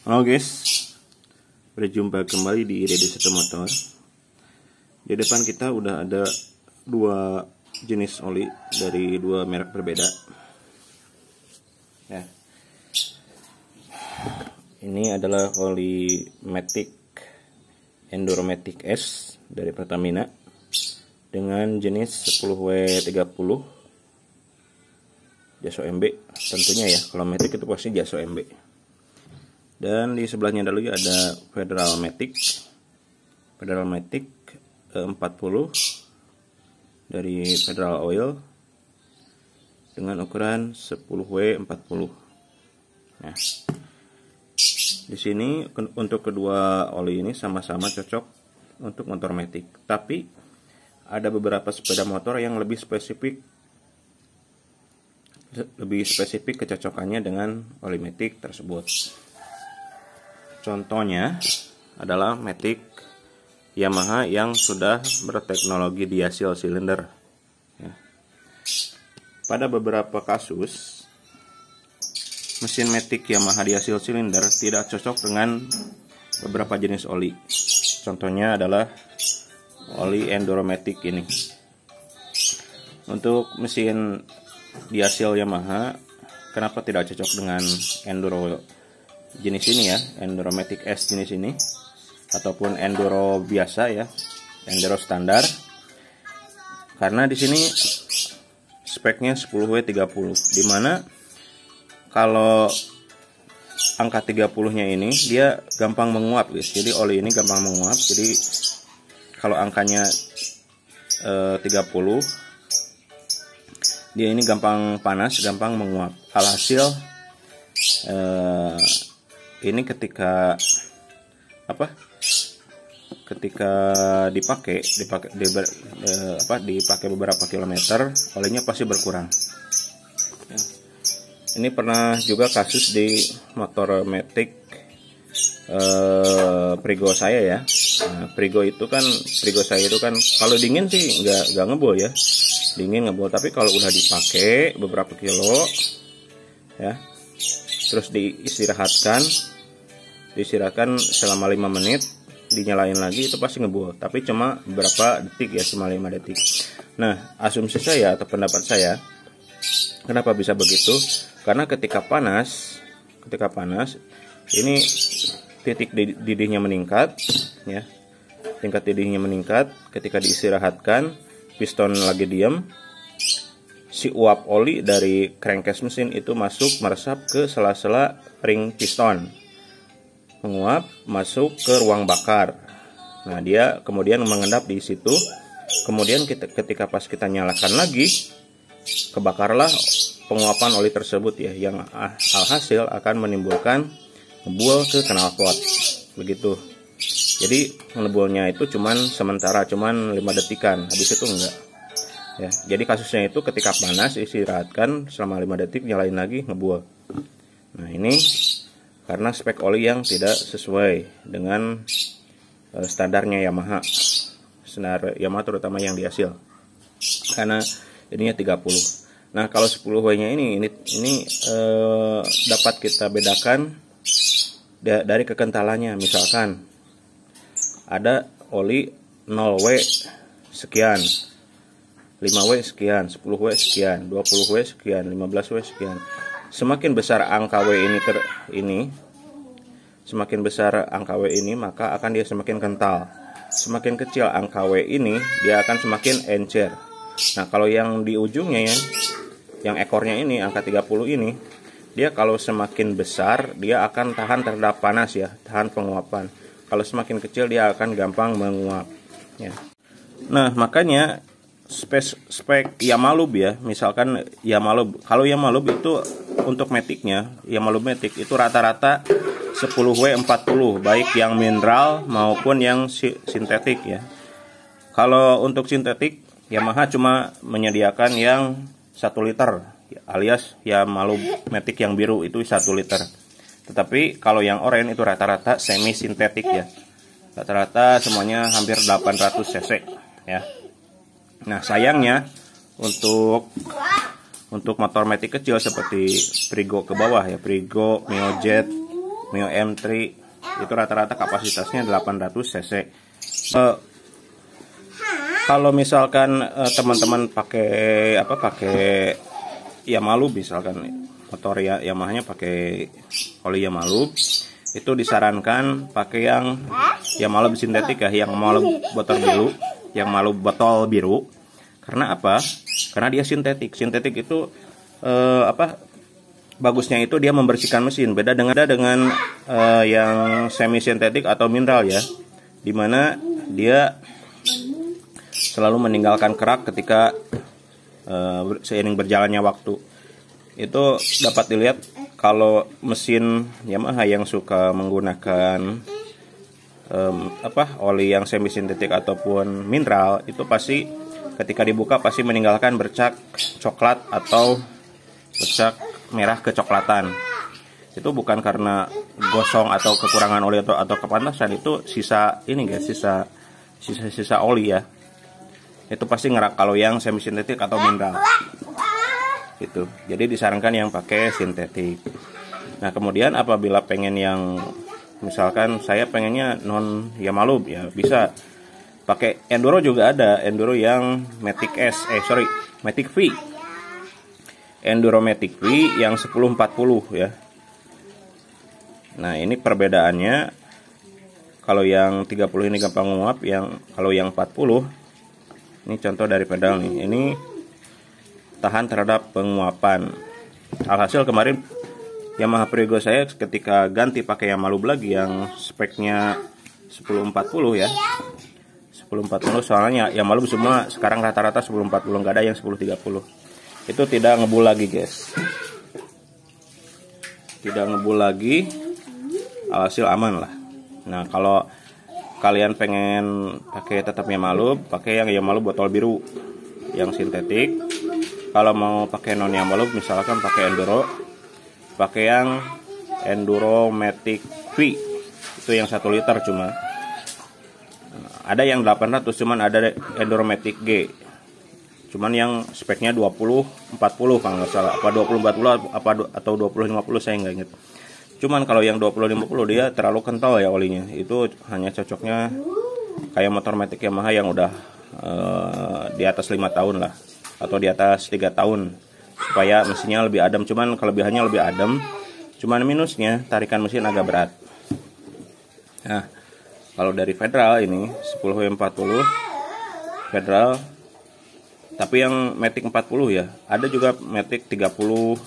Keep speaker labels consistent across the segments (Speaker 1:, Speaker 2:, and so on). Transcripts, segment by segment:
Speaker 1: Halo guys, berjumpa kembali di Dede Seto Motor. Di depan kita udah ada dua jenis oli dari dua merek berbeda. Ya. Ini adalah oli Matic Enduromatic S dari Pertamina dengan jenis 10W30 Jaso MB tentunya ya. Kalau Matic itu pasti Jaso MB. Dan di sebelahnya ada Federal Matic 40 dari Federal Oil dengan ukuran 10W40. Nah, di sini untuk kedua oli ini sama-sama cocok untuk motor Matic, tapi ada beberapa sepeda motor yang lebih spesifik kecocokannya dengan oli Matic tersebut. Contohnya adalah Matic Yamaha yang sudah berteknologi diasil silinder. Ya. Pada beberapa kasus, mesin Matic Yamaha diasil silinder tidak cocok dengan beberapa jenis oli. Contohnya adalah oli Enduromatic ini. Untuk mesin diasil Yamaha, kenapa tidak cocok dengan Enduro jenis ini ya, Enduromatic S jenis ini, ataupun Enduro biasa ya, Enduro standar? Karena di sini speknya 10W30, dimana kalau angka 30-nya ini dia gampang menguap guys. Jadi oli ini gampang menguap. Jadi kalau angkanya 30, dia ini gampang panas, gampang menguap. Alhasil ini ketika dipakai beberapa kilometer, olinya pasti berkurang. Ini pernah juga kasus di motor Matic Prigo saya ya. Nah, Prigo saya itu kan kalau dingin sih nggak ngebul ya, dingin ngebul. Tapi kalau udah dipakai beberapa kilo ya, terus diistirahatkan selama 5 menit, dinyalain lagi, itu pasti ngebul. Tapi cuma beberapa detik ya, cuma 5 detik. Nah, asumsi saya atau pendapat saya, kenapa bisa begitu? Karena ketika panas ini titik didihnya meningkat ya. Tingkat didihnya meningkat, ketika diistirahatkan, piston lagi diam, si uap oli dari crankcase mesin itu meresap ke sela-sela ring piston, menguap masuk ke ruang bakar. Nah, dia kemudian mengendap di situ. Kemudian ketika pas kita nyalakan lagi, kebakarlah penguapan oli tersebut ya, yang alhasil akan menimbulkan ngebul ke knalpot begitu. Jadi ngebulnya itu cuman sementara, cuman 5 detikan, habis itu enggak ya. Jadi kasusnya itu ketika panas istirahatkan selama 5 detik, nyalain lagi, ngebul. Nah, ini karena spek oli yang tidak sesuai dengan standarnya Yamaha. Standar Yamaha terutama yang diasil. Karena ininya 30. Nah, kalau 10W-nya ini dapat kita bedakan dari kekentalannya. Misalkan ada oli 0W sekian, 5W sekian, 10W sekian, 20W sekian, 15W sekian. Semakin besar angka W ini, maka akan dia semakin kental. Semakin kecil angka W ini, dia akan semakin encer. Nah, kalau yang di ujungnya ya, yang ekornya ini, angka 30 ini, dia kalau semakin besar, dia akan tahan terhadap panas ya, tahan penguapan. Kalau semakin kecil, dia akan gampang menguap ya. Nah, makanya spek Yamalub ya, misalkan Yamalub, kalau Yamalub itu untuk Maticnya, Yamalub Matic itu rata-rata 10W40, baik yang mineral maupun yang sintetik ya. Kalau untuk sintetik, Yamaha cuma menyediakan yang 1 liter alias Yamalub Matic yang biru itu 1 liter. Tetapi kalau yang oranye itu rata-rata semi sintetik ya, rata-rata semuanya hampir 800 cc ya. Nah, sayangnya untuk motor Matic kecil seperti Prigo ke bawah ya, Prigo, Miojet, Mio M3 itu rata-rata kapasitasnya 800 cc. Kalau misalkan teman-teman pakai Yamalub, misalkan motor ya Yamaha-nya pakai oli Yamalub, itu disarankan pakai yang Yamalub sintetik ya, yang Yamalub botol biru. Karena apa? Karena dia sintetik. Sintetik itu bagusnya itu dia membersihkan mesin. Beda dengan yang semi sintetik atau mineral ya, dimana dia selalu meninggalkan kerak ketika seiring berjalannya waktu. Itu dapat dilihat kalau mesin Yamaha yang suka menggunakan oli yang semi sintetik ataupun mineral, itu pasti ketika dibuka pasti meninggalkan bercak coklat atau bercak merah kecoklatan. Itu bukan karena gosong atau kekurangan oli atau kepanasan, itu sisa ini guys, sisa oli ya. Itu pasti ngerak kalau yang semi sintetik atau mineral. Itu. Jadi disarankan yang pakai sintetik. Nah, kemudian apabila pengen yang misalkan saya pengennya non Yamalub ya, bisa pakai Enduro juga ada, Enduro yang Matic Matic V. Enduro Matic V yang 1040 ya. Nah, ini perbedaannya. Kalau yang 30 ini gampang nguap, kalau yang 40 ini contoh dari pedal nih. Ini tahan terhadap penguapan. Alhasil kemarin Yamaha Prigo saya ketika ganti pakai Yamalub lagi yang speknya 1040 ya. 1040 soalnya Yamalub semua sekarang rata-rata 1040, nggak ada yang 1030. Itu tidak ngebul lagi guys. Tidak ngebul lagi. Alhasil aman lah. Nah, kalau kalian pengen pakai tetap Yamalub, pakai yang Yamalub botol biru yang sintetik. Kalau mau pakai non Yamalub, misalkan pakai Enduro, pakai yang Enduro Matic V, itu yang 1 liter cuma. Ada yang 800, cuman ada Enduro Matic G, cuman yang speknya 2040 kalau nggak salah, apa 2040 atau 2050 saya nggak ingat. Cuman kalau yang 2050 dia terlalu kental ya olinya, itu hanya cocoknya kayak motor Matic Yamaha yang udah di atas 5 tahun lah, atau di atas 3 tahun, supaya mesinnya lebih adem. Cuman kelebihannya lebih adem, cuman minusnya tarikan mesin agak berat. Nah, kalau dari Federal ini 10W40 Federal, tapi yang Matic 40 ya, ada juga Matic 30,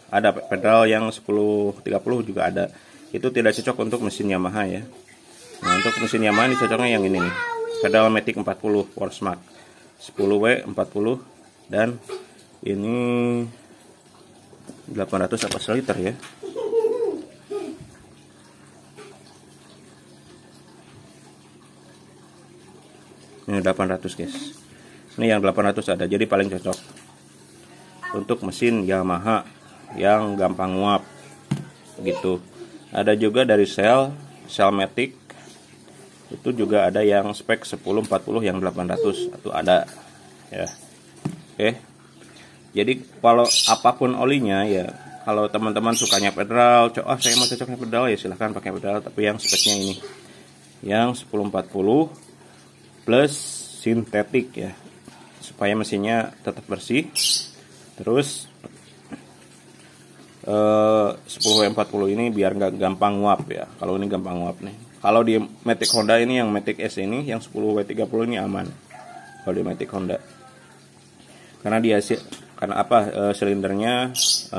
Speaker 1: ada Federal yang 1030 juga ada. Itu tidak cocok untuk mesin Yamaha ya. Nah, untuk mesin Yamaha ini cocoknya yang ini nih, Federal Matic 40 Porsche 10W40, dan ini 800 apa seliter ya. Ini 800 guys. Ini yang 800 ada, jadi paling cocok untuk mesin Yamaha yang gampang nguap gitu. Ada juga dari Matic, itu juga ada yang spek 1040 yang 800 itu ada ya. Oke. Jadi kalau apapun olinya ya, kalau teman-teman sukanya Federal, saya mau cocoknya Federal ya silahkan pakai Federal, tapi yang speknya ini yang 1040 plus sintetik ya, supaya mesinnya tetap bersih. Terus 10W40 ini biar nggak gampang nguap ya. Kalau ini gampang nguap nih. Kalau di Matic Honda ini, yang Matic S ini yang 10W30 ini aman. Kalau di Matic Honda, karena silindernya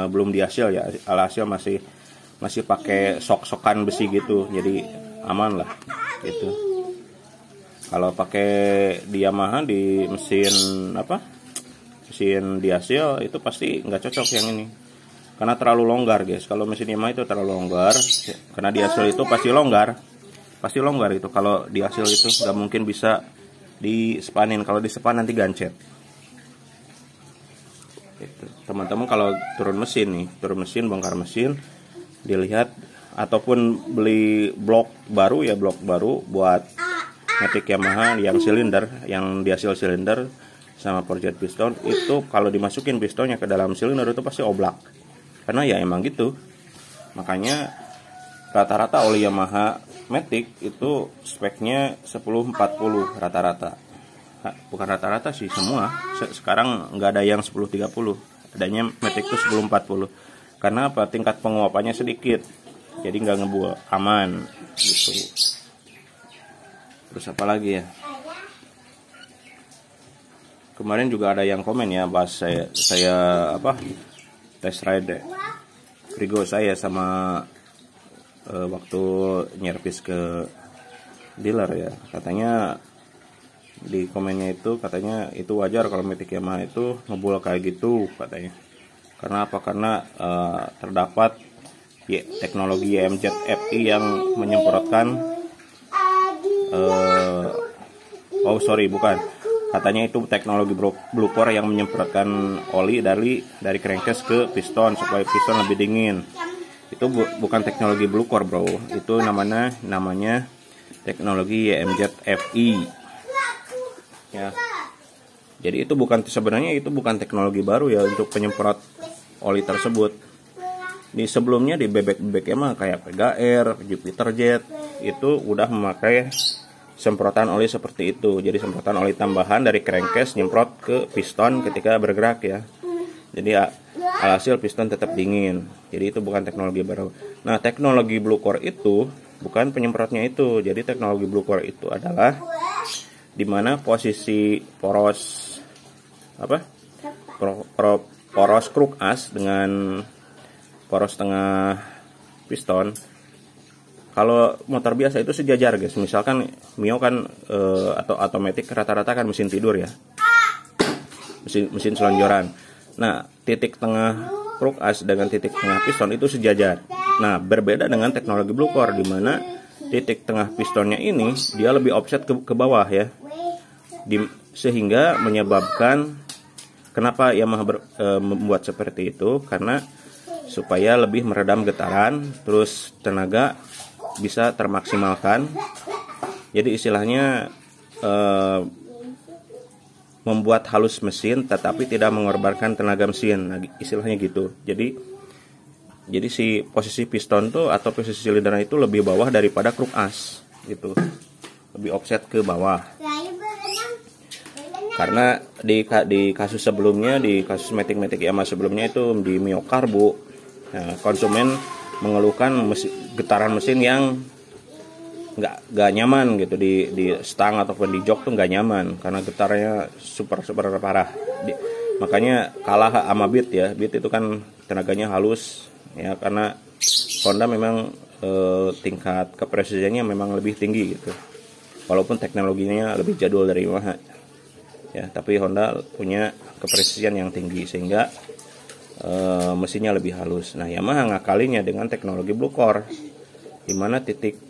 Speaker 1: belum dihasil ya, alhasil masih pakai sok-sokan besi gitu, jadi aman lah gitu. Kalau pakai di Yamaha di mesin mesin dihasil itu pasti nggak cocok yang ini, karena terlalu longgar guys. Kalau mesin Yamaha itu terlalu longgar, karena dihasil itu pasti longgar itu. Kalau dihasil itu nggak mungkin bisa dispanin, kalau dispan nanti gancet. Teman-teman kalau turun mesin bongkar mesin, dilihat ataupun beli blok baru buat Matic Yamaha yang silinder, yang dihasil silinder sama porjet piston, itu kalau dimasukin pistonnya ke dalam silinder itu pasti oblak, karena ya emang gitu. Makanya rata-rata oli Yamaha Matic itu speknya 1040 rata-rata. Bukan rata-rata sih, semua. Sekarang nggak ada yang 1030, adanya Matic itu 1040. Karena apa? Tingkat penguapannya sedikit, jadi nggak ngebuat, aman gitu. Terus apa lagi ya? Kemarin juga ada yang komen ya, bahas saya apa, test ride Frigo saya sama waktu nyervis ke dealer ya. Katanya di komennya itu, katanya itu wajar kalau Matic Yamaha itu ngebul kayak gitu katanya. Karena apa? Karena terdapat teknologi YMZ FI yang menyemprotkan bukan. Katanya itu teknologi blue core yang menyemprotkan oli dari crankcase ke piston supaya piston lebih dingin. Itu bukan teknologi blue core, bro. Itu namanya teknologi YMZ FI. Ya. Jadi itu sebenarnya bukan teknologi baru ya untuk penyemprot oli tersebut. Sebelumnya di bebek-bebek emang kayak PGR, Jupiter Jet itu udah memakai semprotan oli seperti itu. Jadi semprotan oli tambahan dari crankcase nyemprot ke piston ketika bergerak ya. Jadi alhasil piston tetap dingin. Jadi itu bukan teknologi baru. Nah, teknologi blue core itu bukan penyemprotnya itu. Jadi teknologi blue core itu adalah di mana posisi poros poros kruk as dengan poros tengah piston. Kalau motor biasa itu sejajar, guys. Misalkan Mio kan atau Matic rata-rata kan mesin tidur ya, mesin selonjoran. Nah, titik tengah kruk as dengan titik tengah piston itu sejajar. Nah, berbeda dengan teknologi blue core di mana titik tengah pistonnya ini dia lebih offset ke bawah ya, sehingga menyebabkan kenapa Yamaha membuat seperti itu, karena supaya lebih meredam getaran, terus tenaga bisa termaksimalkan. Jadi istilahnya membuat halus mesin tetapi tidak mengorbankan tenaga mesin. Nah, istilahnya gitu. Jadi si posisi piston tuh atau posisi silinder itu lebih bawah daripada kruk as gitu. Lebih offset ke bawah. Karena di kasus sebelumnya, di kasus Matic Yamaha sebelumnya itu di Mio Karbo, nah, konsumen mengeluhkan getaran mesin yang nggak nyaman gitu di stang ataupun di jok tuh nggak nyaman karena getarannya super parah. Makanya kalah sama Beat ya. Beat itu kan tenaganya halus ya, karena Honda memang tingkat kepresisiannya memang lebih tinggi gitu. Walaupun teknologinya lebih jadul dari Yamaha ya, tapi Honda punya kepresisian yang tinggi sehingga mesinnya lebih halus. Nah, Yamaha ngakalinya dengan teknologi blue core, dimana titik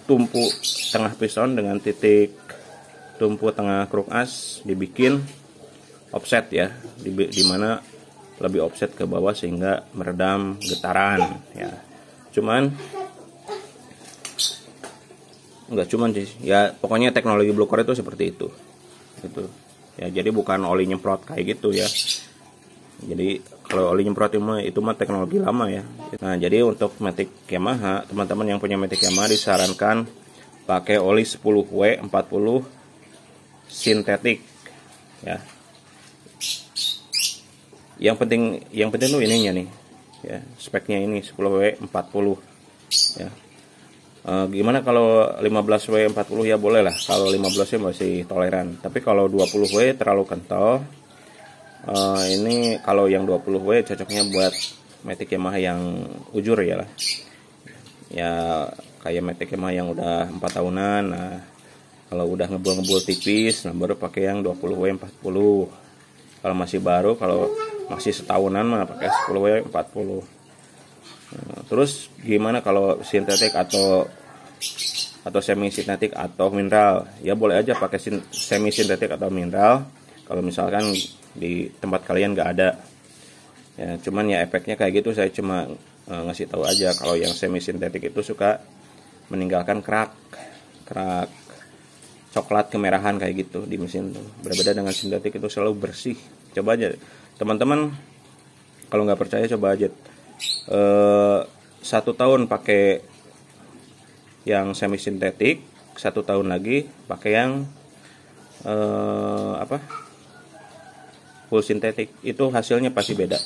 Speaker 1: tumpu tengah piston dengan titik tumpu tengah kruk as dibikin offset ya, dimana lebih offset ke bawah sehingga meredam getaran ya. Enggak cuman sih ya, pokoknya teknologi blue core itu seperti itu gitu ya. Jadi bukan oli nyemprot kayak gitu ya. Jadi kalau oli nyemprot itu mah teknologi lama ya. Nah, jadi untuk Matic Yamaha, teman-teman yang punya Matic Yamaha disarankan pakai oli 10W40 sintetik ya. Yang penting tuh ininya nih ya, speknya ini 10W40 ya. Gimana kalau 15W40 ya boleh lah, kalau 15W masih toleran. Tapi kalau 20W terlalu kental. Ini kalau yang 20W cocoknya buat Matic Yamaha yang ujur ya lah. Ya kayak Matic Yamaha yang udah 4 tahunan. Nah, kalau udah ngebul tipis, nah baru pakai yang 20W40. Kalau masih baru, kalau masih setahunan mah pakai 10W40. Nah, terus gimana kalau sintetik atau semi sintetik atau mineral? Ya boleh aja pakai semi sintetik atau mineral kalau misalkan di tempat kalian nggak ada ya. Cuman ya efeknya kayak gitu, saya cuma ngasih tahu aja. Kalau yang semi sintetik itu suka meninggalkan kerak coklat kemerahan kayak gitu di mesin tuh. Berbeda dengan sintetik itu selalu bersih. Coba aja teman-teman, kalau nggak percaya coba aja 1 tahun pakai yang semi sintetik, 1 tahun lagi pakai yang full sintetik. Itu hasilnya pasti beda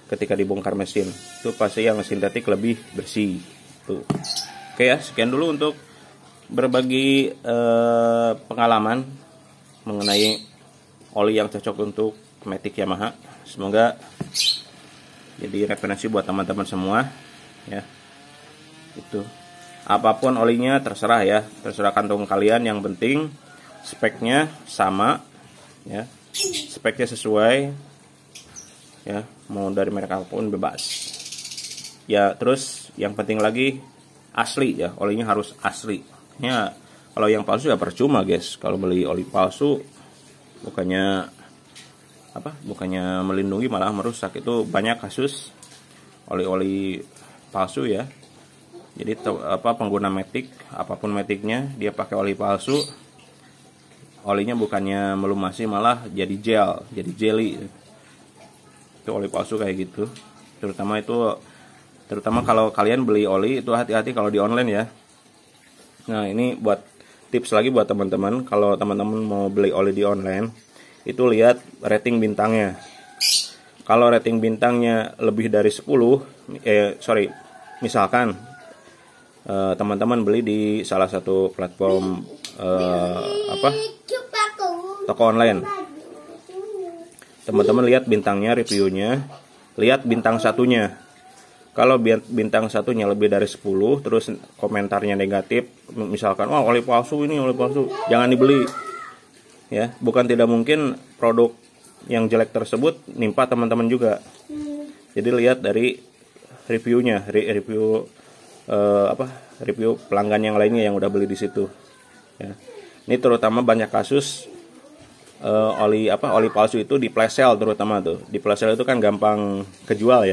Speaker 1: ketika dibongkar mesin. Itu pasti yang sintetik lebih bersih tuh. Oke ya, sekian dulu untuk berbagi pengalaman mengenai oli yang cocok untuk Matic Yamaha. Semoga jadi referensi buat teman-teman semua ya. Itu apapun olinya terserah ya, terserah kantong kalian, yang penting speknya sama ya, speknya sesuai ya, mau dari merek apapun bebas ya. Terus yang penting lagi asli ya, olinya harus asli ya. Kalau yang palsu ya percuma guys. Kalau beli oli palsu bukannya melindungi malah merusak. Itu banyak kasus oli-oli palsu ya. Jadi pengguna Matic, apapun Maticnya, dia pakai oli palsu, olinya bukannya melumasi malah jadi gel, jadi jelly. Itu oli palsu kayak gitu. Terutama kalau kalian beli oli itu hati-hati kalau di online ya. Nah, ini buat tips lagi buat teman-teman, kalau teman-teman mau beli oli di online, itu lihat rating bintangnya. Kalau rating bintangnya lebih dari 10, misalkan teman-teman beli di salah satu platform toko online, teman-teman lihat bintangnya, reviewnya, lihat bintang satunya. Kalau bintang satunya lebih dari 10, terus komentarnya negatif, misalkan wah oli palsu, ini oli palsu, jangan dibeli ya. Bukan tidak mungkin produk yang jelek tersebut nimpa teman-teman juga. Jadi lihat dari reviewnya, review pelanggan yang lainnya yang udah beli di situ ya. Ini terutama banyak kasus oli palsu itu di flash sale, terutama tuh di flash sale itu kan gampang kejual,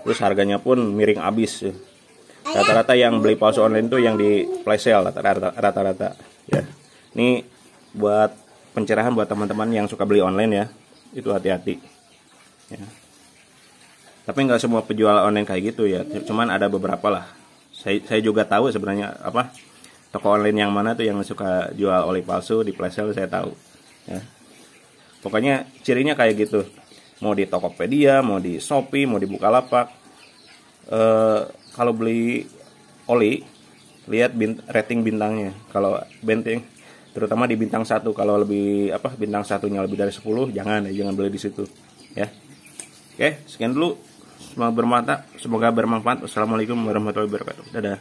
Speaker 1: terus harganya pun miring abis. Rata-rata yang beli palsu online tuh yang di flash sale rata-rata ya. Ini buat pencerahan buat teman-teman yang suka beli online ya, itu hati-hati ya. Tapi nggak semua penjual online kayak gitu ya, cuman ada beberapa lah. Saya juga tahu sebenarnya toko online yang mana tuh yang suka jual oli palsu di flash sale, saya tahu ya. Pokoknya cirinya kayak gitu, mau di Tokopedia, mau di Shopee, mau di Bukalapak, kalau beli oli lihat rating bintangnya. Kalau terutama di bintang 1, kalau lebih bintang satunya lebih dari 10, jangan beli di situ ya. Oke, sekian dulu, semoga bermanfaat. Wassalamualaikum warahmatullahi wabarakatuh. Dadah.